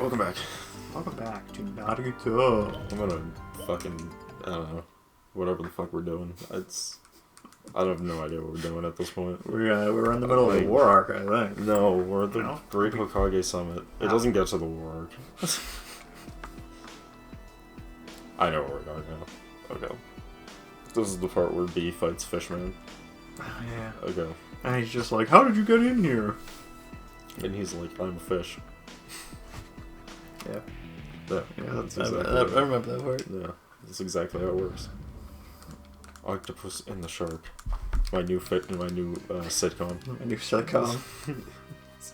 Welcome back. Welcome back to Naruto. I'm gonna fucking, I don't know, whatever the fuck we're doing. I have no idea what we're doing at this point. We're in the middle of the war arc, I think. No, we're at the Great Hokage Summit. It doesn't get to the war arc. I know where we're going now. Okay. This is the part where B fights Fishman. Yeah. Okay. And he's just like, how did you get in here? And he's like, I'm a fish. Yeah. Yeah, that's exactly I remember that part. Yeah, that's exactly how it works. Octopus and the Shark. My new sitcom. My new sitcom.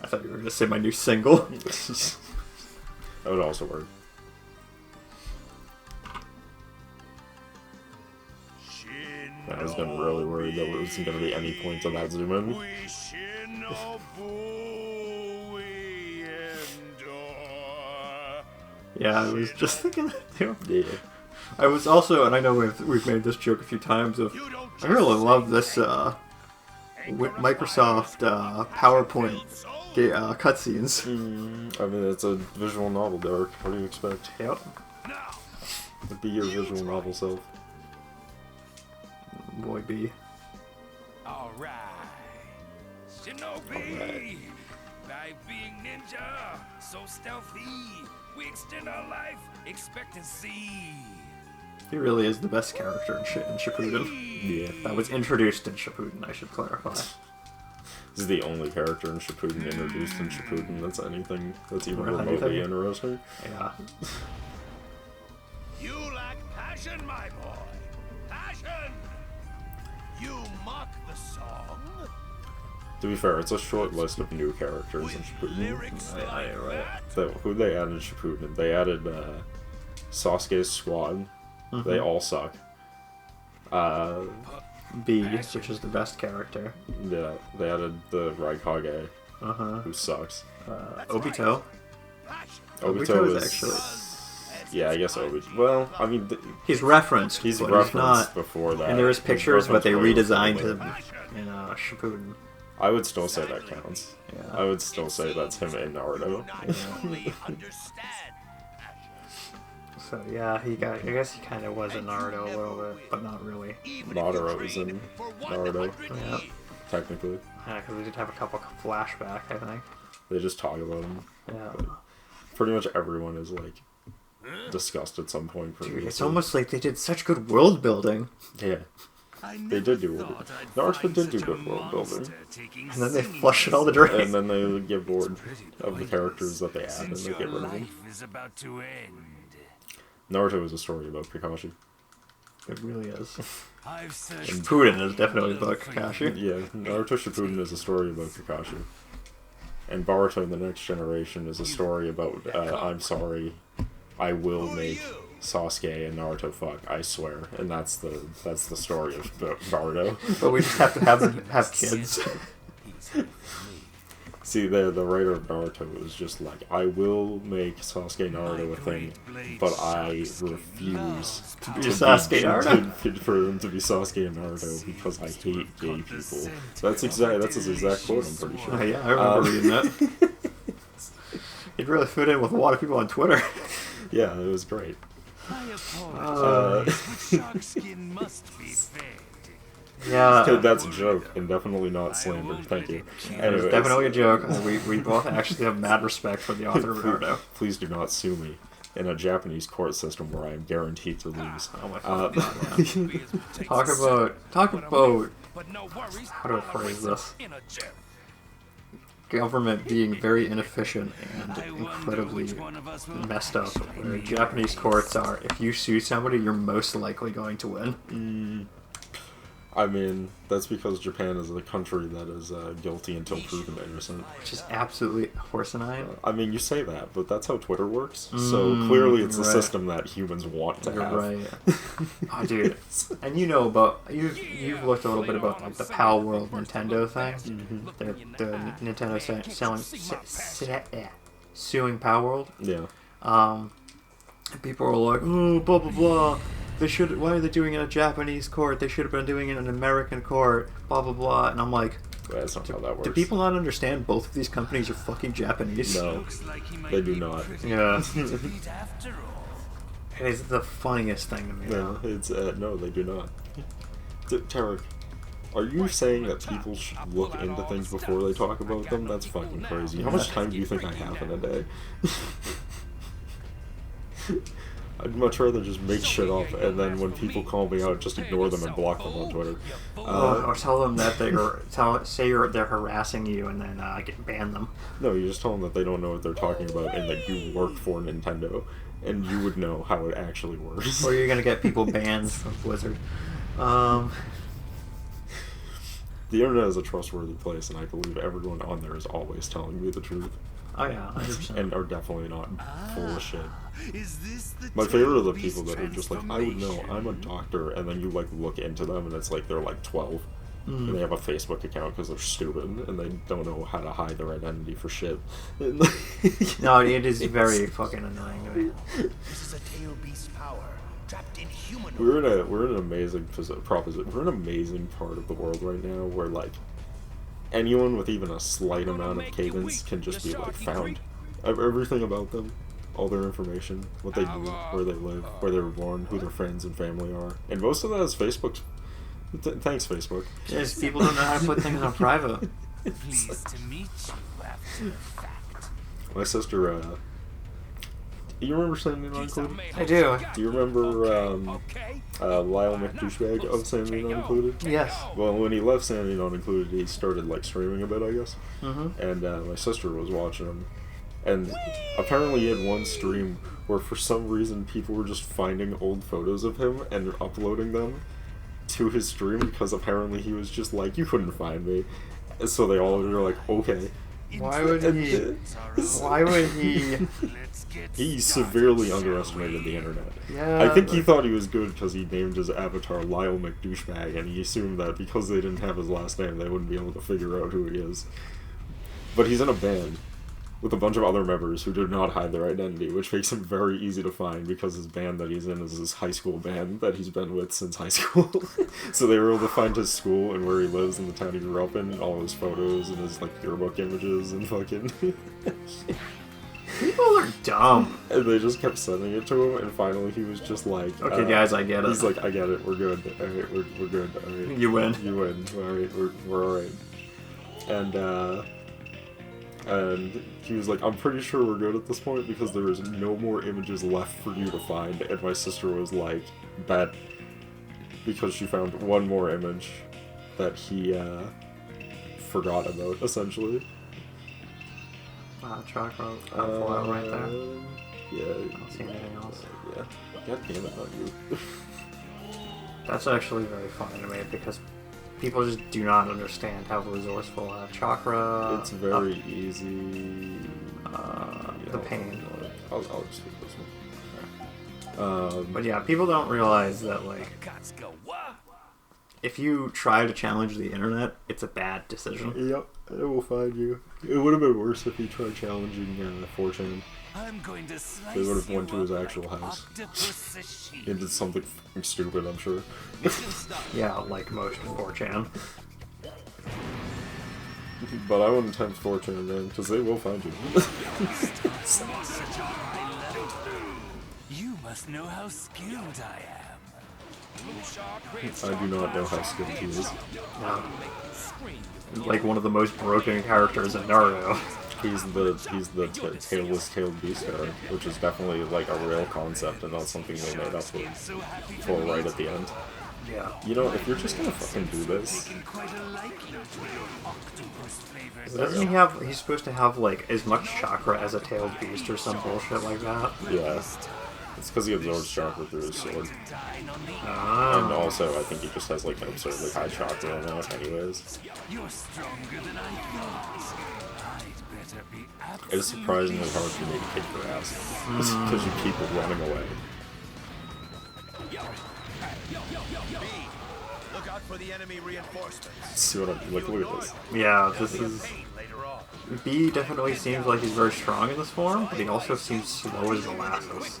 I thought you were going to say my new single. That would also work. I was getting really worried that there wasn't going to be any point to that zoom in. Yeah, I was just thinking that too. Yeah. I was also, and I know we've made this joke a few times, of I really love this Microsoft PowerPoint cutscenes. I mean, it's a visual novel, Derek. What do you expect? Yep. Be your visual novel self. Boy B. Alright. Shinobi! By being ninja, so stealthy, we extend our life expectancy. He really is the best character in Shippuden. Yeah. That was introduced in Shippuden, I should clarify. This is the only character in Shippuden introduced in Shippuden that's anything that's even remotely interesting. Yeah. You lack passion, my boy. Passion! You mock the song. To be fair, it's a short list of new characters in Shippuden. Who they added in Shippuden? They added Sasuke's squad. Mm-hmm. They all suck. B, which is the best character. Yeah, they added the Raikage, who sucks. Obito. Obito is actually... Yeah, I guess Obito. Well, I mean... He's referenced. He's referenced before that. And there is pictures, but they redesigned him in Shippuden. I would still say that counts. Yeah. I would still say that's him in Naruto. So yeah, I guess he kind of was in Naruto a little bit, but not really. Madara was in Naruto. Yeah. Technically. Yeah, because we did have a couple flashback, I think. They just talk about him. Yeah. But pretty much everyone is like discussed at some point. Dude, it's almost like they did such good world building. Yeah. They did do it. Naruto did do good world building. And then they flush it all the drain. And then they get bored of the characers that they add and they get rid of them. Naruto is a story about Kakashi. It really is. Shippuden is definitely about Kakashi. Yeah, Naruto Shippuden is a story about Kakashi. And Boruto the Next Generation is a story about, I'm sorry, I will make Sasuke and Naruto fuck, I swear. And that's the story of Boruto. But we just have to have kids. See, the writer of Naruto was just like, I will make Sasuke Naruto a thing, but I refuse to be Sasuke Naruto. For them to be Sasuke and Naruto because I hate gay people. That's his exact quote, I'm pretty sure. Yeah, I remember reading that. It really fit in with a lot of people on Twitter. Yeah, it was great. Yeah, that's a joke, and definitely not slander. Thank you. Anyways. It's definitely a joke. We both actually have mad respect for the author of Naruto. Please do not sue me in a Japanese court system where I am guaranteed to lose. Oh my god. Talk about how do I phrase this? Government being very inefficient and incredibly messed up. Where Japanese courts are, if you sue somebody, you're most likely going to win. I mean, that's because Japan is a country that is guilty until proven innocent. Which is absolutely horsenine. I mean, you say that, but that's how Twitter works. So clearly it's a system that humans want to have. Right. Oh, dude. And you know about... You've looked a little bit about like the Pal World Nintendo thing. Mm-hmm. The Nintendo suing Pal World. Yeah. People are like, oh, blah, blah, blah. Why are they doing it in a Japanese court? They should have been doing it in an American court, blah, blah, blah. And I'm like, That's not how that works. Do people not understand both of these companies are fucking Japanese? No, they do not. Yeah. After all. It is the funniest thing to me. No, it's no, they do not. Tarek, are you saying that people should look into things before they talk about them? That's fucking crazy. How much time do you think I have in a day? I'd much rather just make shit up, and then when people call me out, just ignore them and block them on Twitter. Or tell them that they're harassing you, and then ban them. No, you just tell them that they don't know what they're talking about, and that you work for Nintendo, and you would know how it actually works. Or you're gonna get people banned from Blizzard. The internet is a trustworthy place, and I believe everyone on there is always telling me the truth. Oh yeah, 100%. And are definitely not full of shit. Is this the My favorite are the tale of people that are just like, I would know, transformation? I'm a doctor, and then you like look into them, and it's like they're like 12, and they have a Facebook account because they're stupid, and they don't know how to hide their identity for shit. No, it is very fucking annoying to me. This is a tail beast power trapped in humanoid. We're in an amazing proposition. We're in an amazing part of the world right now where like anyone with even a slight amount of cadence can just be like found. Everything about them, all their information, what they do, where they live, where they were born, who their friends and family are, and most of that is Facebook. Thanks, Facebook. Yes, people don't know how to put things on private. Pleased to meet you after the fact. My sister, you remember Sandy Not Included? I do. Do you remember Lyle McDouchebag of Sandy Not Included? Yes. Well, when he left Sandy Not Included, he started like streaming a bit, I guess. Mm-hmm. And my sister was watching him, and apparently he had one stream where for some reason people were just finding old photos of him and uploading them to his stream because apparently he was just like, you couldn't find me. And so they all were like, okay. Why would he? Why would he? He severely underestimated the internet. Yeah. I think he thought he was good because he named his avatar Lyle McDouchebag, and he assumed that because they didn't have his last name, they wouldn't be able to figure out who he is. But he's in a band with a bunch of other members who did not hide their identity, which makes him very easy to find because his band that he's in is his high school band that he's been with since high school. So they were able to find his school and where he lives and the town he grew up in, all his photos and his like yearbook images and fucking... People are dumb. And they just kept sending it to him, and finally he was just like, Okay, guys, I get it. He's like, I get it, we're good, alright, we're good, alright. You win. You win, alright, we're alright. And he was like, I'm pretty sure we're good at this point because there is no more images left for you to find. And my sister was like, bet. Because she found one more image that he forgot about, essentially. Chakra, flat right there. Yeah. I don't see anything else. Yeah. God damn it, not you. That's actually very funny to me because people just do not understand how resourceful chakra. It's very easy. The pain. I'll just take this one. But yeah, people don't realize that like if you try to challenge the internet, it's a bad decision. Yep, it will find you. It would have been worse if he tried challenging 4chan. I'm going to slice They would have went to you his up actual like house. octopus sashimi. He did something fucking stupid, I'm sure. Yeah, like most 4chan. But I wouldn't tempt 4chan, man, because they will find you. You must know how skilled I am. I do not know how skilled he is. No. Like one of the most broken characters in Naruto. He's the tailless tailed beast guy, which is definitely like a real concept and not something they made up for right at the end. Yeah. You know, if you're just gonna fucking do this, Doesn't he have? He's supposed to have like as much chakra as a tailed beast or some bullshit like that. yeah, it's because he absorbs chakra through his sword, Ah. and also I think he just has like an absurdly high chakra amount, anyways. You're stronger than I thought. I'd better be It is surprisingly hard for me to kick your ass because you keep running away. Look out for the enemy reinforcements. See what I'm like? Look at this. Yeah, this is. Later on. B definitely seems like he's very strong in this form, but he also seems slow as molasses.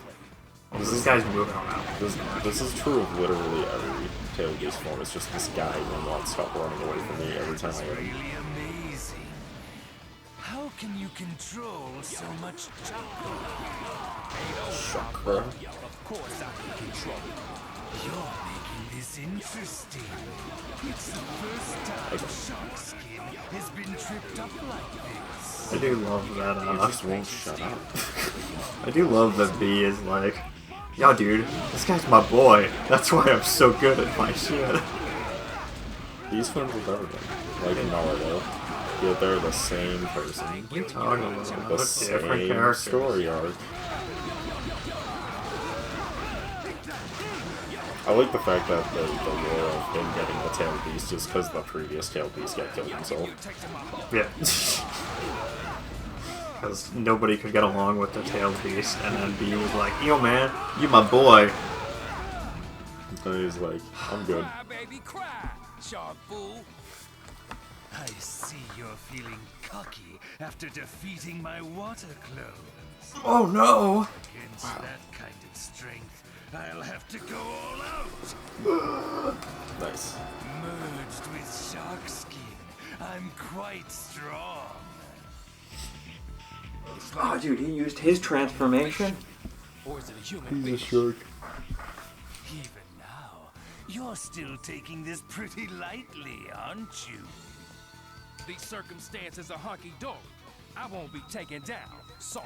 This guy's moving around. This is true of literally every tailed beast form. It's just this guy will not stop running away from me every time I hit him. Really amazing. How can you control so much chakra? Chakra? Of course I can control it. You're making this interesting. It's the first time Shark Skin has been tripped up like this. I do love that. You just won't shut up. I do love that B is like, yo, dude, this guy's my boy. That's why I'm so good at my shit. These films with everything. Like Naruto. Yet they're the same person. What are you talking about? The What's different same characters? story arc. I like the fact that the lore of him getting the tailed beast is because the previous tailed beast got killed himself. Yeah. Because nobody could get along with the tailed beast, and then B was like, yo man, you my boy. And he's like, I'm good. Cry, baby, cry, shark fool. I see you're feeling cocky after defeating my water clones. Oh no! Against that kind of strength, I'll have to go all out. Nice. Merged with shark skin, I'm quite strong. Oh dude, he used his transformation? Or is it a human He's a fish? shark. Even now, you're still taking this pretty lightly, aren't you? These circumstances are honky-dory. I won't be taken down. Sorry.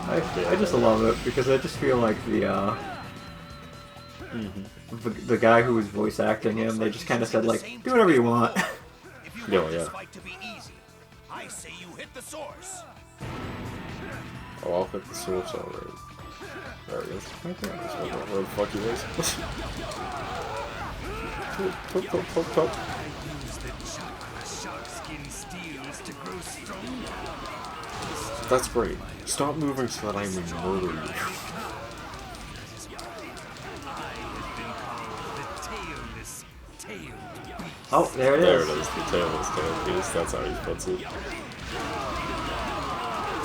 I just love it because I just feel like the guy who was voice acting him, they just kind of said like, do whatever you want. If you Yeah, want yeah. this fight to be easy, I say you hit the source. Oh, I'll hit the source already. There he is. Right there. Where the fuck he is. Top. I use the chakra shark skin steals to grow stronger. That's great. Stop moving so that I may murder you. I have been called the tailless tailed beast. Oh, there it There is. it is, the tailless tailed beast. That's how he puts it.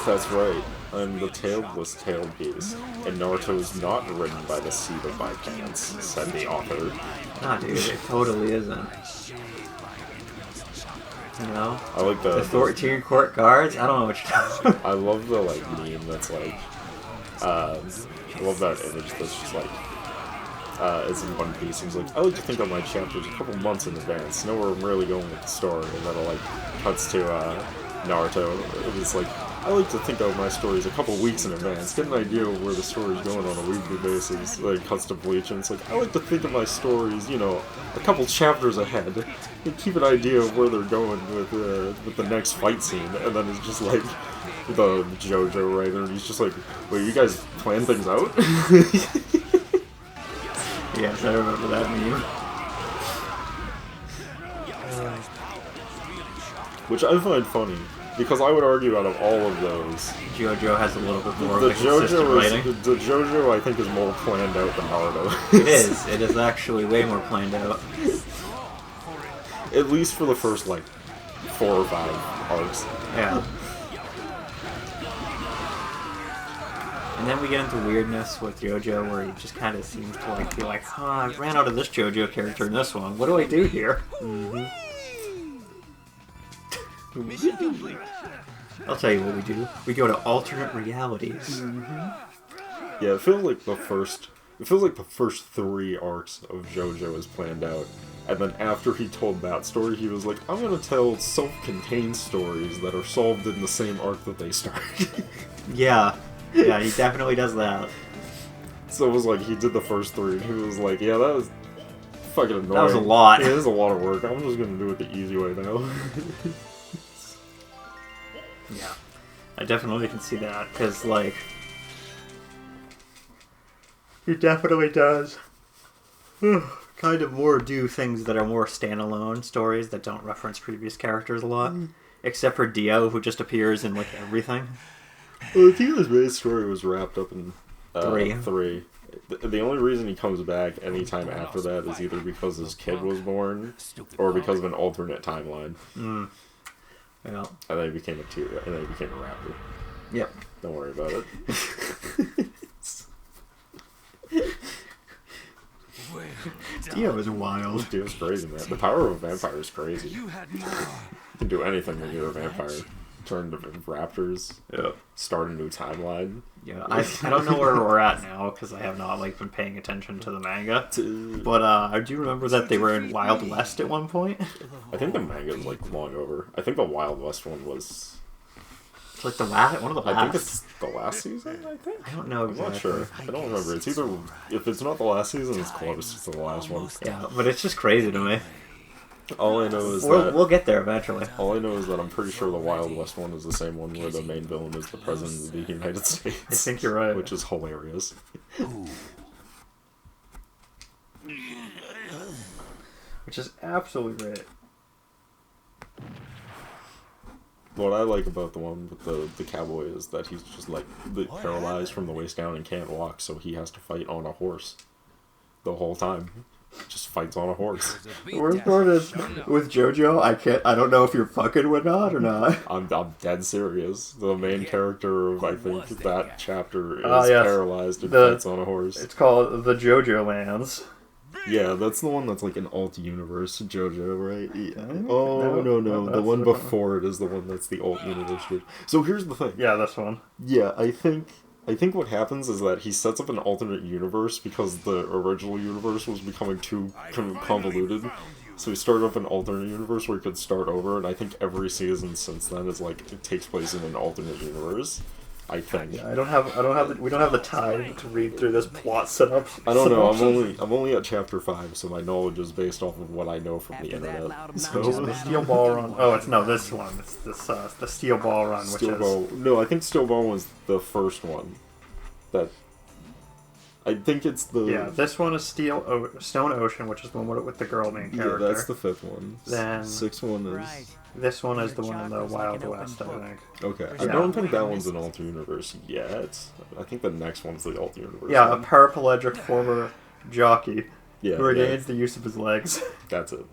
That's right. I'm the tailless tailed beast, and Naruto is not written by the seat of my pants, said the author. Nah, dude, it totally isn't. You know? I like The 14 court guards? I don't know what you're talking about. I love the like meme that's like, I love that image that's just like, it's in One Piece. He's like, I like to think of my chapters a couple months in advance, know where I'm really going with the story, and then it like cuts to Naruto. It was like, I like to think of my stories a couple weeks in advance, get an idea of where the story's going on a weekly basis. Like cuts to Bleach, and it's like, I like to think of my stories, you know, a couple chapters ahead, and keep an idea of where they're going with the next fight scene. And then it's just like the JoJo writer, and he's just like, wait, you guys plan things out? Yes, I remember that meme. Which I find funny, because I would argue out of all of those, JoJo has a little bit more the of a consistent writing. the JoJo I think is more planned out than Naruto. It is. It is actually way more planned out. At least for the first like 4 or 5 arcs. Yeah. And then we get into weirdness with JoJo, where he just kind of seems to like be like, huh, I ran out of this JoJo character in this one. What do I do here? Mission complete. I'll tell you what we do. We go to alternate realities. Yeah, it feels like the first 3 arcs of JoJo is planned out. And then after he told that story, he was like, I'm gonna tell self-contained stories that are solved in the same arc that they started. Yeah. Yeah, he definitely does that. So it was like, he did the first 3, and he was like, yeah, that was fucking annoying. That was a lot. Yeah, it is a lot of work. I'm just gonna do it the easy way now. Yeah. I definitely can see that, because, like, he definitely does kind of more do things that are more standalone stories that don't reference previous characters a lot. Except for Dio, who just appears in, like, everything. Well, I think his main story was wrapped up in 3. 3. The only reason he comes back anytime after that is either because his kid was born, or because of an alternate timeline. Yeah. And then he became a rapper. Yep. Don't worry about it. Well Dio is wild. Dio's crazy, man. The power of a vampire is crazy. You had more. You can do anything when you're a vampire. Turn into raptors. Yeah. Start a new timeline. Yeah, I don't know where we're at now because I have not been paying attention to the manga. But I do remember that they were in Wild West at one point. I think the manga is long over. I think the Wild West one was. It's like one of the last. I think it's the last season. I think. I don't know I'm exactly. not sure. I don't remember. It's either if it's not the last season, it's close to the last one. Yeah, but it's just crazy to me. All I know is We'll get there eventually. all I know is that I'm pretty sure the Wild West one is the same one where the main villain is the president of the United States. I think you're right. Which is hilarious. Which is absolutely great. What I like about the one with the cowboy is that he's just paralyzed from the waist down and can't walk, so he has to fight on a horse the whole time. Just fights on a horse. The worst part is with JoJo, I don't know if you're fucking with not or not. I'm dead serious. The main character of I think that chapter is yes. paralyzed and fights on a horse. It's called the JoJo Lands. Yeah, that's the one that's like an alt universe JoJo, right? Yeah. No, No. The that's one the before it is the one that's the alt universe. So here's the thing. Yeah, this one. Yeah, I think what happens is that he sets up an alternate universe because the original universe was becoming too convoluted. So he started up an alternate universe where he could start over, and I think every season since then is it takes place in an alternate universe. I think. Yeah, we don't have the time to read through this plot setup. I don't know. I'm only at chapter 5, so my knowledge is based off of what I know from the internet. So the Steel Ball Run. Oh, it's this one. It's the Steel Ball Run, Steel Ball. No, I think Steel Ball was the first one. I think it's the. Yeah, this one is Stone Ocean, which is the one with the girl main character. Yeah, that's the 5th one. Then 6th one is. This one is the one in the Wild West, I think. Okay, I don't think that one's an alternate universe yet. I think the next one's the alternate universe. Yeah, one. a paraplegic former jockey Yeah, who regains the use of his legs. That's it.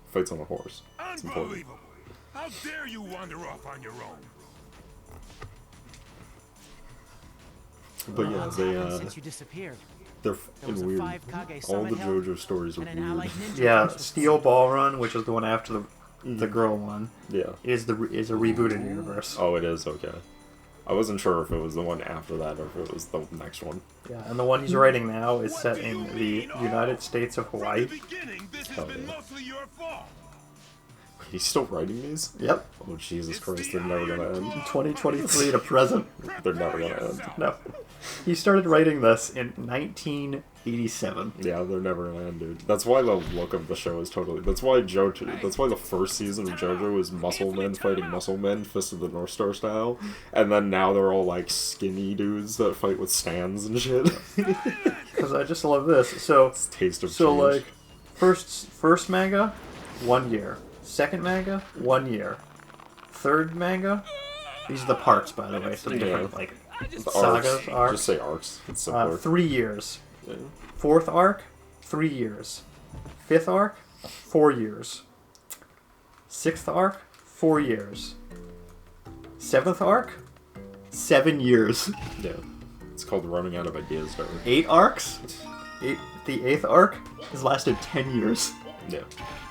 Fights on a horse. It's important. Unbelievable. How dare you wander off on your own? But yeah, Since you disappeared. they're There was fucking a weird. 5 Kage All the summit held, JoJo stories are and an weird. allied ninja Yeah, force was Steel formed. Ball Run, which is the one after the girl one, Yeah. is a rebooted universe. Oh, it is? Okay. I wasn't sure if it was the one after that or if it was the next one. Yeah, and the one he's writing now is set in the United States of Hawaii. Beginning, this Hell has been yeah. mostly your fault. He's still writing these? Yep, Oh, Jesus Christ, they're never gonna end. 2023 to present. They're never gonna end. No, he started writing this in 1987. Yeah, they're never gonna end, dude. That's why the look of the show is totally. That's why the first season of JoJo is muscle men fighting muscle men, Fist of the North Star style, and then now they're all like skinny dudes that fight with stands and shit. Because I just love this. So, It's taste of so change. like, first manga, 1 year. Second manga, 1 year. Third manga, these are the parts, by the way, so different like The sagas, arcs. Just say arcs. It's simpler. 3 years. Yeah. Fourth arc, 3 years. Fifth arc, 4 years. Sixth arc, 4 years. Seventh arc, 7 years. Yeah. It's called running out of ideas, Darren. 8 arcs. The 8th arc has lasted 10 years. Yeah.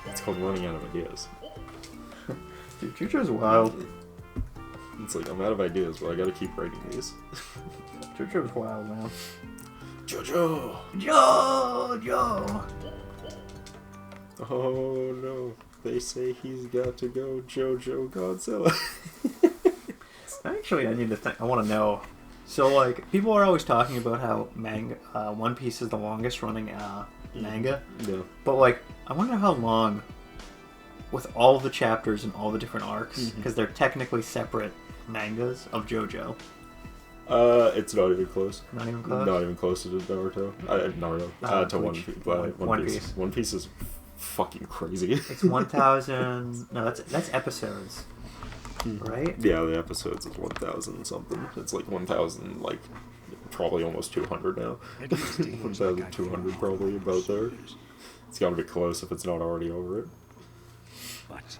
It's called running out of ideas. Dude, JoJo's wild. It's like, I'm out of ideas, but I gotta keep writing these. JoJo's wild, man. JoJo! JoJo! Oh no. They say he's got to go JoJo Godzilla. Actually, I need to think. I want to know. So, like, people are always talking about how One Piece is the longest running manga. Yeah. But, like, I wonder how long, with all the chapters and all the different arcs, because they're technically separate mangas of JoJo. It's not even close. Not even close? Not even close to Naruto. To One Piece. One Piece is fucking crazy. It's 1,000... No, that's episodes. Right? Yeah, the episodes is 1,000 something. It's like 1,000, like, probably almost 200 now. 1,200 probably, about there. It's gotta be close if it's not already over it. But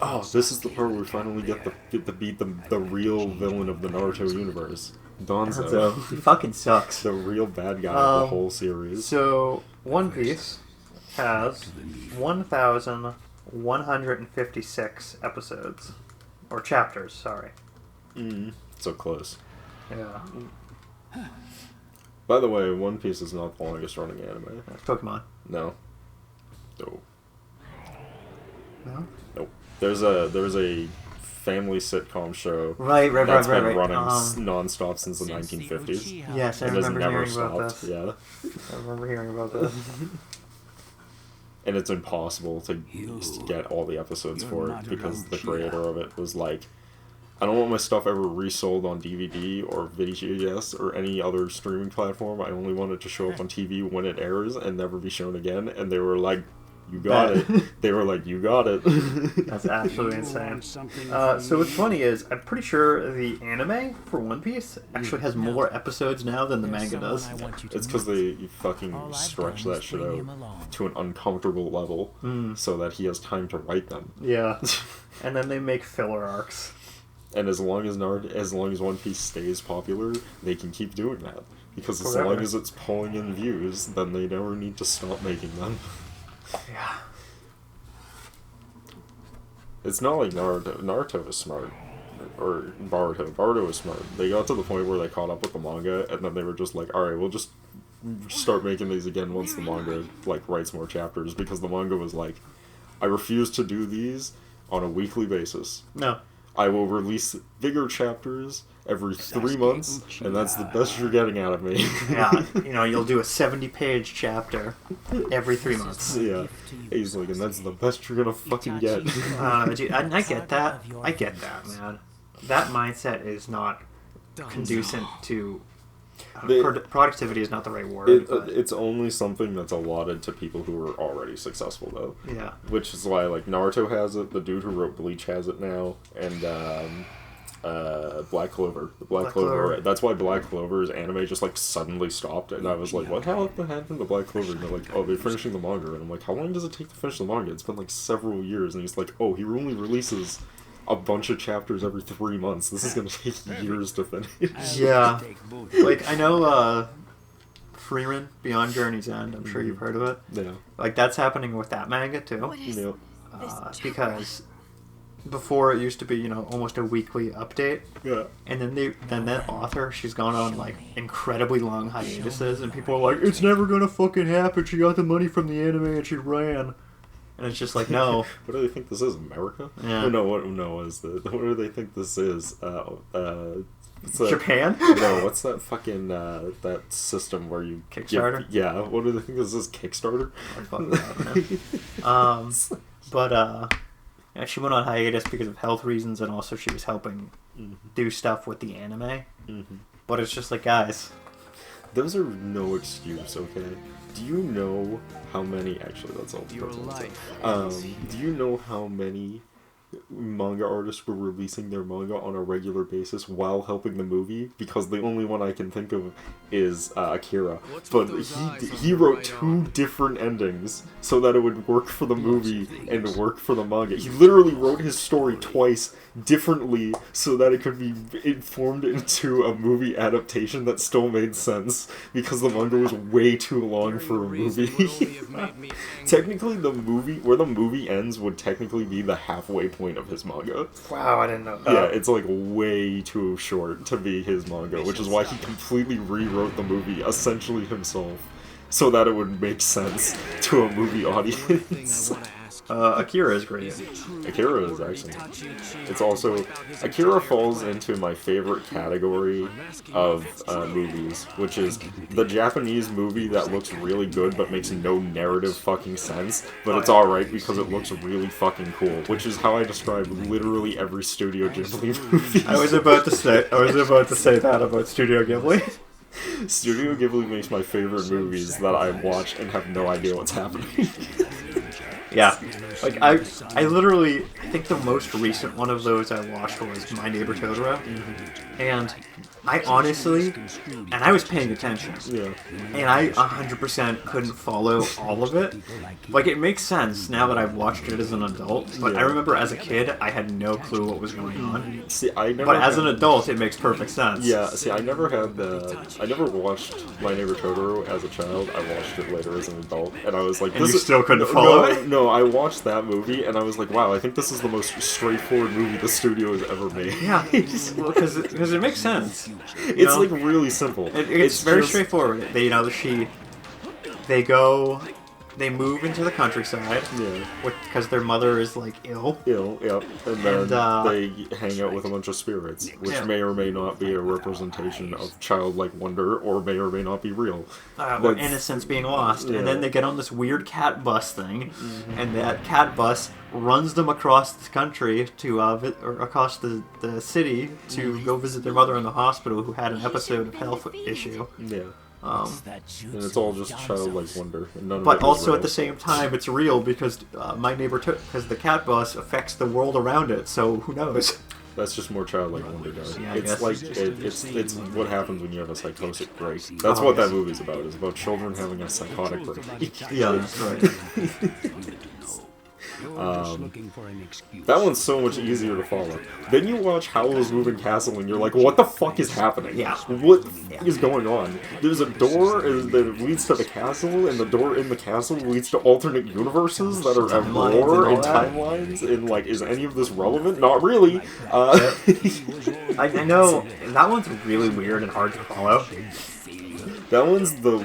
Oh, this is the part where we finally get to beat the real villain of the Naruto universe, Danzo. So he fucking sucks. The real bad guy of the whole series. So One Piece has 1,156 episodes. Or chapters, sorry. So close. Yeah. By the way, One Piece is not the longest running anime. That's Pokemon. No. No. No? Nope. There's a family sitcom show Right. that's been running non-stop since the 1950s. Yes, I And has remember never hearing about stopped. this. Yeah. I remember hearing about this. And it's impossible to get all the episodes for it because the creator of it was like, I don't want my stuff ever resold on DVD or VHS or any other streaming platform. I only want it to show up on TV when it airs and never be shown again. And they were like, you got it. They were like, you got it. That's absolutely insane. So what's funny is, I'm pretty sure the anime for One Piece actually has more episodes now than the manga does. It's because they fucking stretch that shit out to an uncomfortable level so that he has time to write them. Yeah. And then they make filler arcs. And as long as One Piece stays popular, they can keep doing that. Because as Forever. long as it's pulling in views, then they never need to stop making them. Yeah. It's not like Naruto. Naruto is smart. Or Boruto. Boruto is smart. They got to the point where they caught up with the manga, and then they were just like, alright, we'll just start making these again once the manga, like, writes more chapters. Because the manga was like, I refuse to do these on a weekly basis. No. I will release bigger chapters every 3 months, and that's the best you're getting out of me. Yeah. You'll do a 70-page chapter every 3 months. Yeah. He's like, and that's the best you're gonna fucking get. Dude, and I get that. I get that, man. That mindset is not conducive to... productivity is not the right word. It's only something that's allotted to people who are already successful, though. Yeah. Which is why, like, Naruto has it, the dude who wrote Bleach has it now, and, Black Clover. Black Clover. That's why Black Clover's anime just, like, suddenly stopped, and I was like, what happened to Black Clover? And they're like, oh, they're finishing the manga, and I'm like, how long does it take to finish the manga? It's been, like, several years, and he's like, oh, he only releases a bunch of chapters every 3 months. This is gonna take years to finish. Yeah. Like, I know, Freeman, Beyond Journey's End, I'm sure you've heard of it. Yeah. Like, that's happening with that manga, too. Yeah. Because before it used to be, almost a weekly update. Yeah. And then that author, she's gone on, like, incredibly long hiatuses, and people are like, it's never gonna fucking happen, she got the money from the anime and she ran. And it's just like, no. What do they think this is, America? Yeah. Oh, no, what do they think this is? What's that? Japan? No, what's that fucking, that system where you... Kickstarter? Yeah, what do they think this is, Kickstarter? Yeah, she went on hiatus because of health reasons, and also she was helping do stuff with the anime. But it's just like, guys... Those are no excuse, okay? Do you know how many... Actually, that's all. Your life. Do you know how many manga artists were releasing their manga on a regular basis while helping the movie? Because the only one I can think of is Akira. But he wrote 2 different endings so that it would work for the movie and work for the manga. He literally wrote his story twice differently so that it could be informed into a movie adaptation that still made sense because the manga was way too long for a movie. Technically, where the movie ends would technically be the halfway point of his manga. Wow, I didn't know that. Yeah, it's like way too short to be his manga, which is why he completely rewrote the movie essentially himself so that it would make sense to a movie audience. Akira is great. Akira is excellent. It's also... Akira falls into my favorite category of movies, which is the Japanese movie that looks really good but makes no narrative fucking sense, but it's alright because it looks really fucking cool, which is how I describe literally every Studio Ghibli movie. I was about to say that about Studio Ghibli. Studio Ghibli makes my favorite movies that I watch and have no idea what's happening. Yeah. Like I literally I think the most recent one of those I watched was My Neighbor Totoro, and I honestly, and I was paying attention, Yeah. and I 100% couldn't follow all of it. Like, it makes sense now that I've watched it as an adult, but I Yeah. remember as a kid, I had no clue what was going on. See, I never. But as had- an adult, it makes perfect sense. Yeah, see, I never had I never watched My Neighbor Totoro as a child. I watched it later as an adult, and I was like, And this you is- still couldn't no, follow no, it? No, I watched that movie, and I was like, wow, I think this is the most straightforward movie the studio has ever made. Yeah, because it makes sense. You It's know? like really simple. It's very just- straightforward. They move into the countryside, Yeah. because their mother is like ill. Yep. And then And, they hang out with a bunch of spirits, which Yeah. may or may not be a representation of childlike wonder, or may not be real. Or That's- innocence being lost, Yeah. and then they get on this weird cat bus thing, and that cat bus runs them across the country to or across the city to go visit their mother in the hospital who had an episode of health issue. Yeah. That And it's all just childlike wonder. And none of But it is also real. at the same time, it's real because because the cat bus affects the world around it. So who knows? That's just more childlike wonder, guys. Yeah, I It's guess. like it's what happens when you have a psychotic break. That's what that movie's about. It's about children having a psychotic break. Yeah, that's right. That one's so much easier to follow. Then you watch Howl's Moving Castle and you're like, what the fuck is happening? Yeah. What the fuck is going on? There's a door that leads to the castle, and the door in the castle leads to alternate universes that are at Timelines war and and all that. timelines. And like, is any of this relevant? Not really. I know that one's really weird and hard to follow. That one's the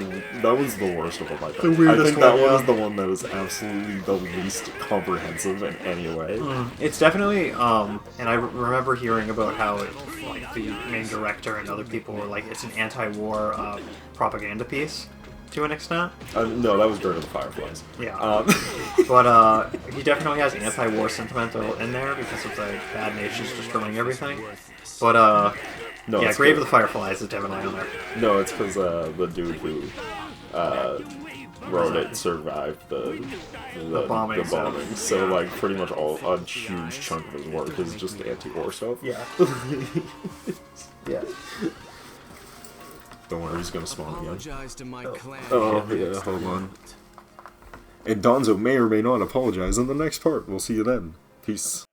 worst of them, I think. The weirdest I think that one, one yeah. is the one that is absolutely the least comprehensive in any way. It's definitely, and I remember hearing about how like the main director and other people were like, it's an anti-war propaganda piece to an extent. No, that was Dirt of the Fireflies. Yeah. But he definitely has anti-war sentimental in there because of the bad nations destroying everything. But No, yeah, it's Grave good. of the Fireflies is definitely on there. No, it's because the dude who wrote it survived the bombing, so- bombing. So like pretty much a huge chunk of his work is just anti-war stuff. Yeah. Yeah. Don't worry, he's gonna spawn again. Apologize to my clan. Oh yeah, hold on. And Donzo may or may not apologize in the next part. We'll see you then. Peace.